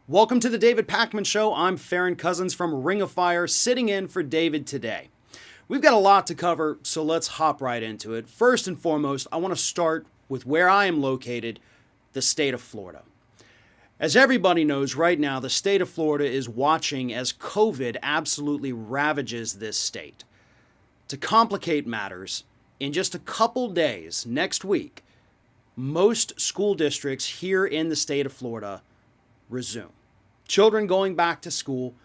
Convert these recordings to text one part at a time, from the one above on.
Welcome to the David Pakman Show. I'm Farron Cousins from Ring of Fire, sitting in for David today. We've got a lot to cover, so let's hop right into it. First and foremost, I want to start with where I am located, the state of Florida. As everybody knows right now, the state of Florida is watching as COVID absolutely ravages this state. To complicate matters, in just a couple days, next week, most school districts here in the state of Florida resume. Children going back to school,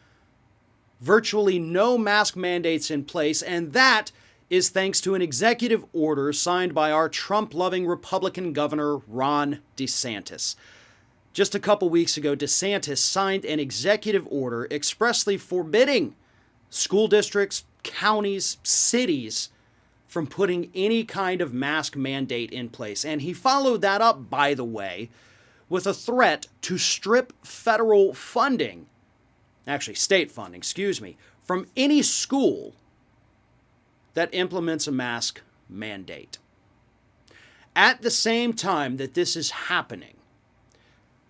virtually no mask mandates in place, and that is thanks to an executive order signed by our Trump-loving Republican Governor Ron DeSantis. Just a couple weeks ago, DeSantis signed an executive order expressly forbidding school districts, counties, cities from putting any kind of mask mandate in place. And he followed that up, by the way, with a threat to strip federal funding, actually state funding, from any school that implements a mask mandate. At the same time that this is happening,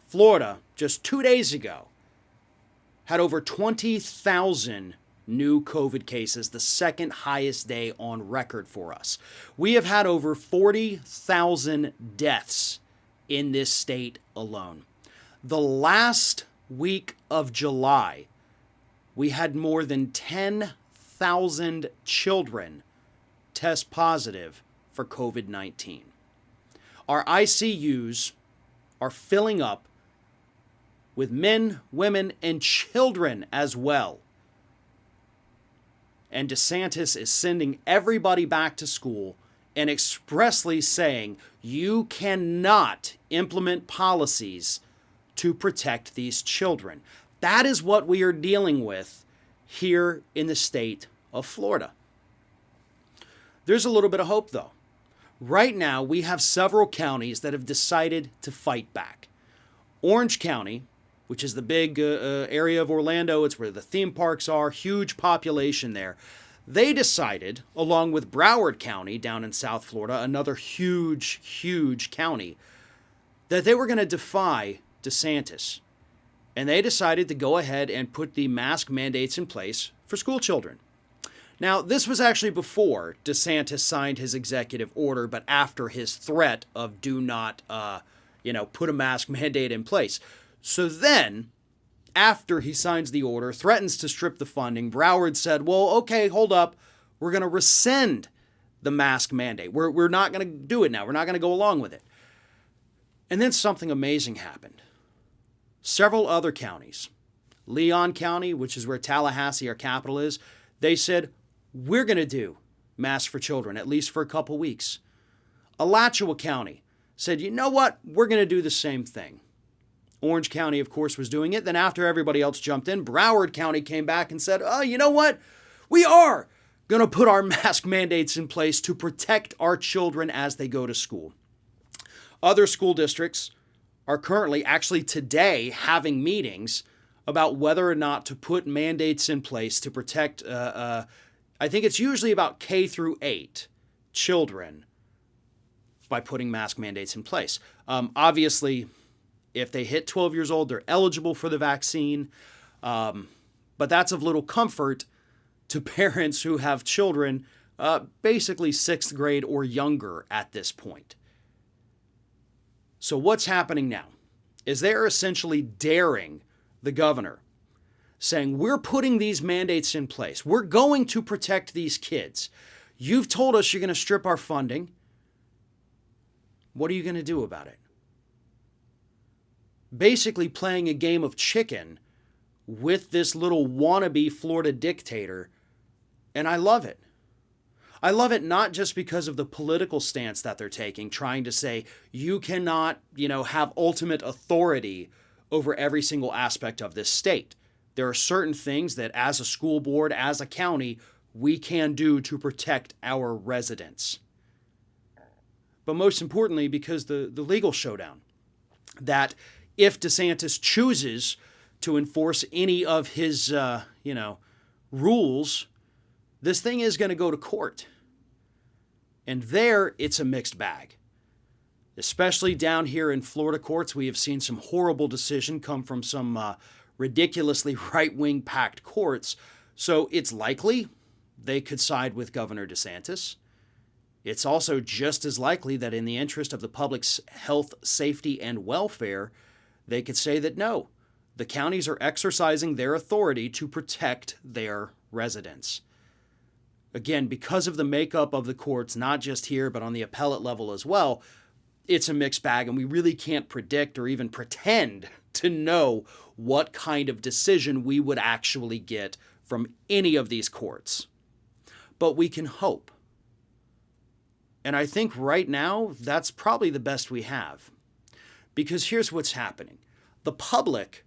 Florida, just 2 days ago, had over 20,000 new COVID cases, the second highest day on record for us. We have had over 40,000 deaths in this state alone. The last week of July, we had more than 10,000 children test positive for COVID-19. Our ICUs are filling up with men, women, and children as well. And DeSantis is sending everybody back to school and expressly saying you cannot implement policies to protect these children. That is what we are dealing with here in the state of Florida. There's a little bit of hope, though. Right now, we have several counties that have decided to fight back. Orange County, which is the big area of Orlando, it's where the theme parks are, huge population there. They decided, along with Broward County down in South Florida, another huge county, that they were going to defy DeSantis. And they decided to go ahead and put the mask mandates in place for school children. Now, this was actually before DeSantis signed his executive order, but after his threat of do not, put a mask mandate in place. So then, after he signs the order, threatens to strip the funding, Broward said, well, okay, hold up. We're going to rescind the mask mandate. We're not going to do it now. We're not going to go along with it. And then something amazing happened. Several other counties, Leon County, which is where Tallahassee, our capital, is, they said, we're going to do masks for children, at least for a couple weeks. Alachua County said, you know what? We're going to do the same thing. Orange County, of course, was doing it. Then after everybody else jumped in, Broward County came back and said, oh, you know what? We are going to put our mask mandates in place to protect our children as they go to school. Other school districts are currently, actually today, having meetings about whether or not to put mandates in place to protect, I think it's usually about K through 8 children by putting mask mandates in place. Obviously, if they hit 12 years old, they're eligible for the vaccine. But that's of little comfort to parents who have children basically 6th grade or younger at this point. So what's happening now is they're essentially daring the governor, saying, we're putting these mandates in place. We're going to protect these kids. You've told us you're going to strip our funding. What are you going to do about it? Basically playing a game of chicken with this little wannabe Florida dictator, and I love it. I love it not just because of the political stance that they're taking, trying to say you cannot, have ultimate authority over every single aspect of this state. There are certain things that as a school board, as a county, we can do to protect our residents. But most importantly, because the legal showdown, that if DeSantis chooses to enforce any of his, rules, this thing is going to go to court. And there, it's a mixed bag. Especially down here in Florida courts, we have seen some horrible decision come from some ridiculously right-wing packed courts. So it's likely they could side with Governor DeSantis. It's also just as likely that in the interest of the public's health, safety, and welfare, they could say that no, the counties are exercising their authority to protect their residents. Again, because of the makeup of the courts, not just here, but on the appellate level as well, it's a mixed bag, and we really can't predict or even pretend to know what kind of decision we would actually get from any of these courts. But we can hope. And I think right now, that's probably the best we have. Because here's what's happening. The public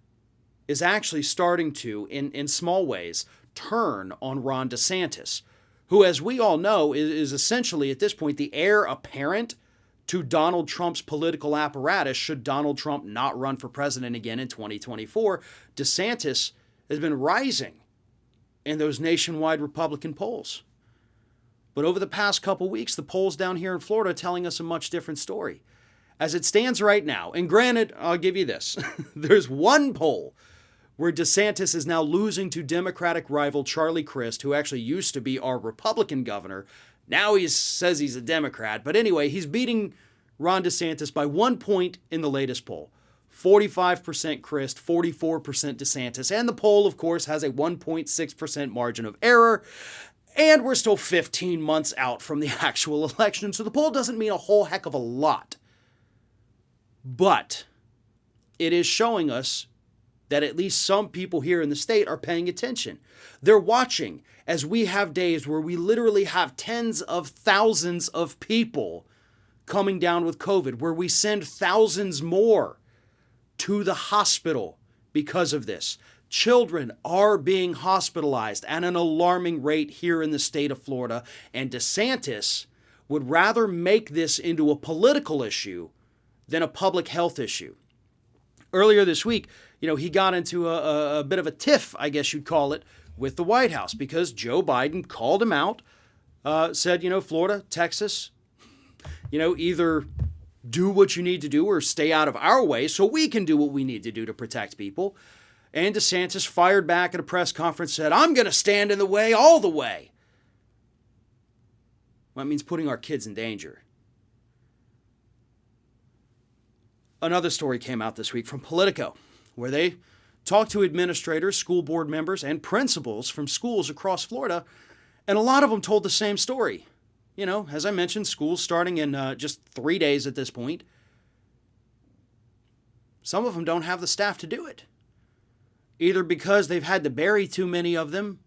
is actually starting to, in small ways, turn on Ron DeSantis, who, as we all know, is essentially at this point the heir apparent to Donald Trump's political apparatus should Donald Trump not run for president again in 2024. DeSantis has been rising in those nationwide Republican polls. But over the past couple weeks, the polls down here in Florida are telling us a much different story. As it stands right now, and granted, I'll give you this, there's one poll where DeSantis is now losing to Democratic rival Charlie Crist, who actually used to be our Republican governor. Now he says he's a Democrat. But anyway, he's beating Ron DeSantis by 1 point in the latest poll. 45% Crist, 44% DeSantis. And the poll, of course, has a 1.6% margin of error. And we're still 15 months out from the actual election, so the poll doesn't mean a whole heck of a lot. But it is showing us that at least some people here in the state are paying attention. They're watching as we have days where we literally have tens of thousands of people coming down with COVID, where we send thousands more to the hospital because of this. Children are being hospitalized at an alarming rate here in the state of Florida, and DeSantis would rather make this into a political issue than a public health issue. Earlier this week, he got into a bit of a tiff, I guess you'd call it, with the White House because Joe Biden called him out, said, Florida, Texas, either do what you need to do or stay out of our way so we can do what we need to do to protect people. And DeSantis fired back at a press conference, said, I'm going to stand in the way all the way. Well, that means putting our kids in danger. Another story came out this week from Politico, where they talked to administrators, school board members, and principals from schools across Florida, and a lot of them told the same story. As I mentioned, schools starting in just 3 days at this point. Some of them don't have the staff to do it. Either because they've had to bury too many of them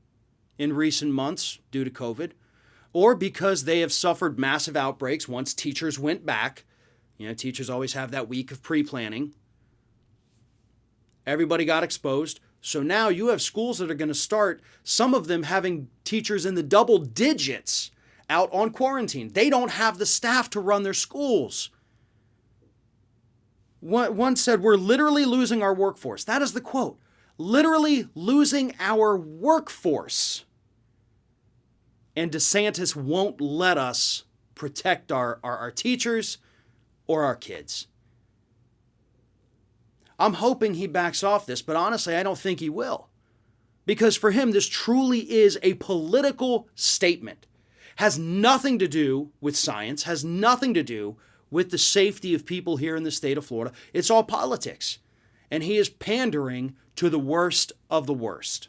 in recent months due to COVID, or because they have suffered massive outbreaks once teachers went back. Teachers always have that week of pre-planning. Everybody got exposed. So now you have schools that are going to start, some of them having teachers in the double digits out on quarantine. They don't have the staff to run their schools. One said, we're literally losing our workforce. That is the quote. Literally losing our workforce. And DeSantis won't let us protect our teachers or our kids. I'm hoping he backs off this, but honestly, I don't think he will. Because for him, this truly is a political statement. Has nothing to do with science, has nothing to do with the safety of people here in the state of Florida. It's all politics. And he is pandering to the worst of the worst.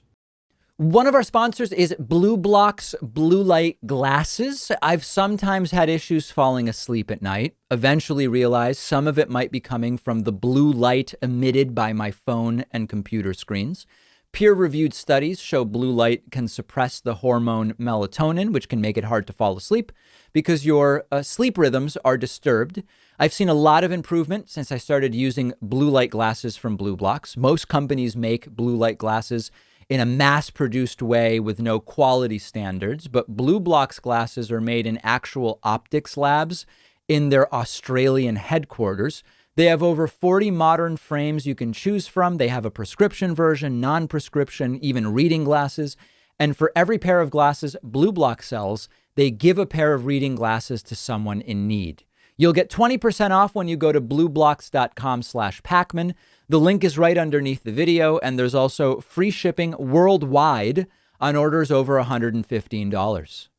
One of our sponsors is Blue Block's blue light glasses. I've sometimes had issues falling asleep at night. Eventually realized some of it might be coming from the blue light emitted by my phone and computer screens. Peer-reviewed studies show blue light can suppress the hormone melatonin, which can make it hard to fall asleep because your sleep rhythms are disturbed. I've seen a lot of improvement since I started using blue light glasses from Blue Blocks. Most companies make blue light glasses in a mass-produced way with no quality standards, but Blue Block's glasses are made in actual optics labs in their Australian headquarters. They have over 40 modern frames you can choose from. They have a prescription version, non-prescription, even reading glasses. And for every pair of glasses Blue Block sells, they give a pair of reading glasses to someone in need. You'll get 20% off when you go to blueblocks.com/Pacman. The link is right underneath the video, and there's also free shipping worldwide on orders over $115.